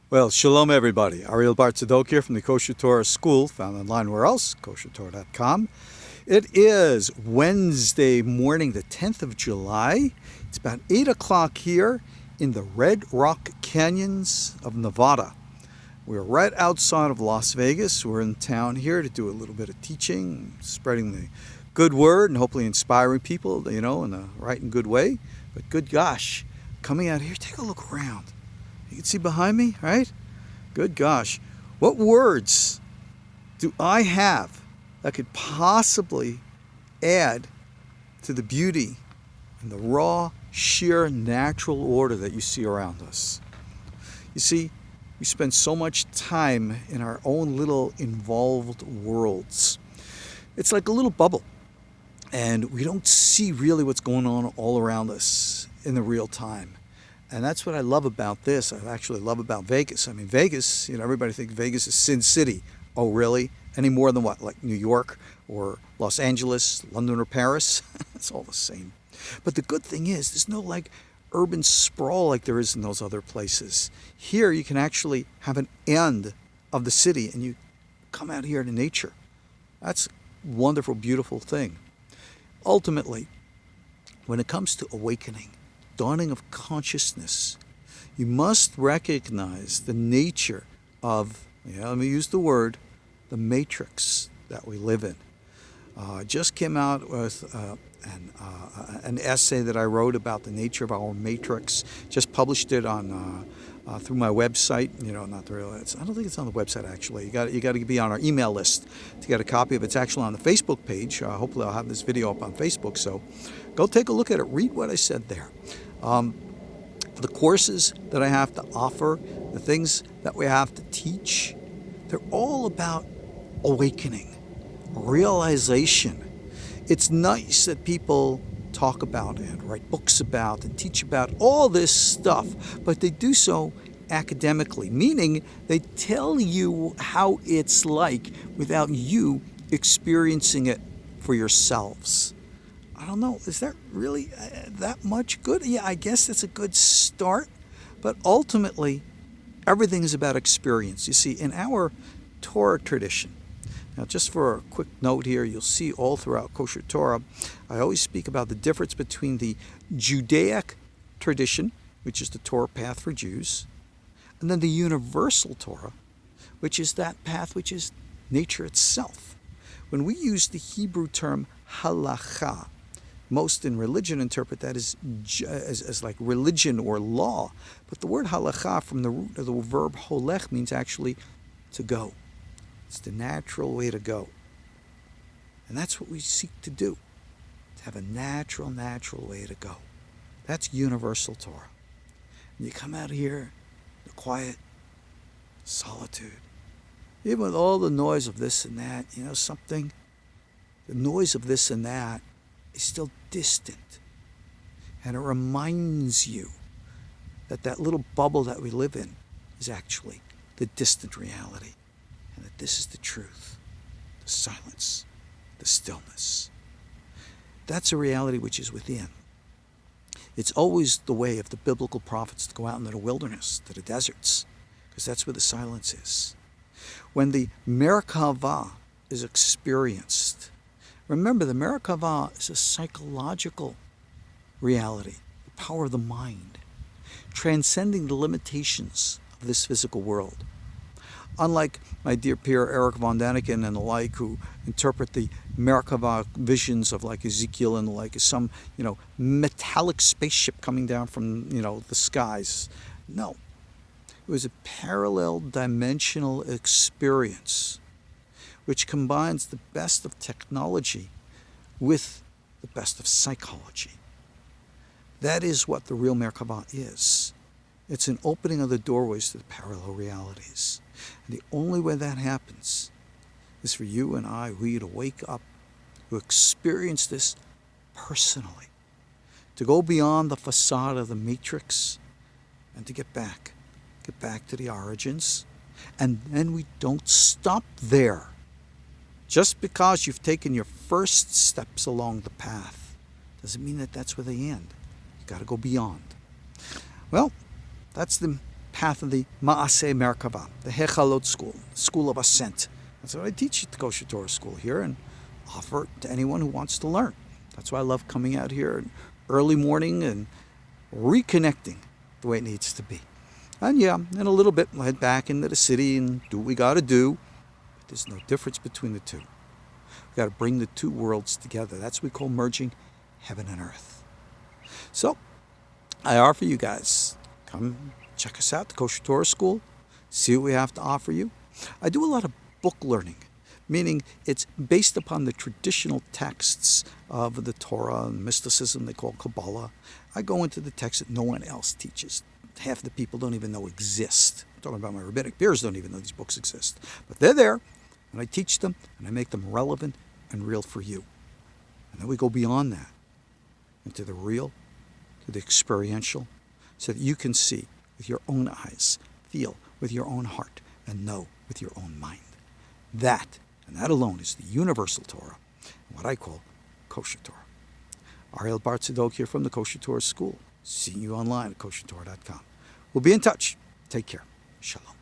Well, shalom everybody. Ariel Tzadok here from the KosherTorah School, found online where else? KosherTorah.com. It is Wednesday morning, the 10th of July. It's about 8 o'clock here in the Red Rock Canyons of Nevada. We're right outside of Las Vegas. We're in town here to do a little bit of teaching, spreading the good word and hopefully inspiring people, in a right and good way. But good gosh, coming out here, take a look around. You can see behind me, right? Good gosh. What words do I have that could possibly add to the beauty and the raw, sheer, natural order that you see around us? You see, we spend so much time in our own little involved worlds. It's like a little bubble, and we don't see really what's going on all around us in the real time. And that's what I love about this. I actually love about Vegas. I mean, Vegas, everybody thinks Vegas is Sin City. Oh, really? Any more than what? Like New York or Los Angeles, London or Paris? It's all the same. But the good thing is there's no urban sprawl like there is in those other places. Here you can actually have an end of the city and you come out here to nature. That's a wonderful, beautiful thing. Ultimately, when it comes to awakening, dawning of consciousness, you must recognize the nature of, let me use the word, the matrix that we live in. I just came out with an essay that I wrote about the nature of our matrix. Just published it on through my website. Not really. I don't think it's on the website actually. You got to be on our email list to get a copy of it. It's actually on the Facebook page. Hopefully, I'll have this video up on Facebook. So, go take a look at it. Read what I said there. The courses that I have to offer, the things that we have to teach, they're all about awakening, realization. It's nice that people talk about and write books about and teach about all this stuff, but they do so academically, meaning they tell you how it's like without you experiencing it for yourselves. I don't know, is that really that much good? Yeah, I guess that's a good start, but ultimately, everything is about experience. You see, in our Torah tradition, now just for a quick note here, you'll see all throughout KosherTorah, I always speak about the difference between the Judaic tradition, which is the Torah path for Jews, and then the Universal Torah, which is that path which is nature itself. When we use the Hebrew term Halakha, most in religion interpret that as like religion or law. But the word halakha from the root of the verb holech means actually to go. It's the natural way to go. And that's what we seek to do. To have a natural way to go. That's Universal Torah. And you come out here, the quiet, solitude. Even with all the noise of this and that, something, the noise of this and that is still distant. And it reminds you that that little bubble that we live in is actually the distant reality. And that this is the truth, the silence, the stillness. That's a reality which is within. It's always the way of the biblical prophets to go out into the wilderness, to the deserts, because that's where the silence is. When the Merkava is experienced, remember, the Merkava is a psychological reality, the power of the mind, transcending the limitations of this physical world. Unlike my dear peer Eric von Daniken and the like, who interpret the Merkava visions of like Ezekiel and like some, metallic spaceship coming down from, the skies. No, it was a parallel dimensional experience which combines the best of technology with the best of psychology. That is what the real Merkava is. It's an opening of the doorways to the parallel realities. And the only way that happens is for you and I, we to wake up, to experience this personally, to go beyond the facade of the matrix and to get back to the origins. And then we don't stop there. Just because you've taken your first steps along the path doesn't mean that that's where they end. You've got to go beyond. Well, that's the path of the Ma'aseh Merkava, the Hechalot school, school of ascent. That's what I teach at the Kosher Torah school here and offer it to anyone who wants to learn. That's why I love coming out here in early morning and reconnecting the way it needs to be. And yeah, in a little bit, we'll head back into the city and do what we got to do. But there's no difference between the two. We got to bring the two worlds together. That's what we call merging heaven and earth. So I offer you guys, come check us out, the Kosher Torah School, see what we have to offer you. I do a lot of book learning, meaning it's based upon the traditional texts of the Torah and mysticism they call Kabbalah. I go into the texts that no one else teaches. Half the people don't even know exist. I'm talking about my rabbinic peers don't even know these books exist. But they're there, and I teach them, and I make them relevant and real for you. And then we go beyond that, into the real, to the experiential, so that you can see with your own eyes, feel with your own heart, and know with your own mind. That, and that alone, is the Universal Torah, what I call Kosher Torah. Ariel Tzadok here from the Kosher Torah School. Seeing you online at KosherTorah.com. We'll be in touch. Take care. Shalom.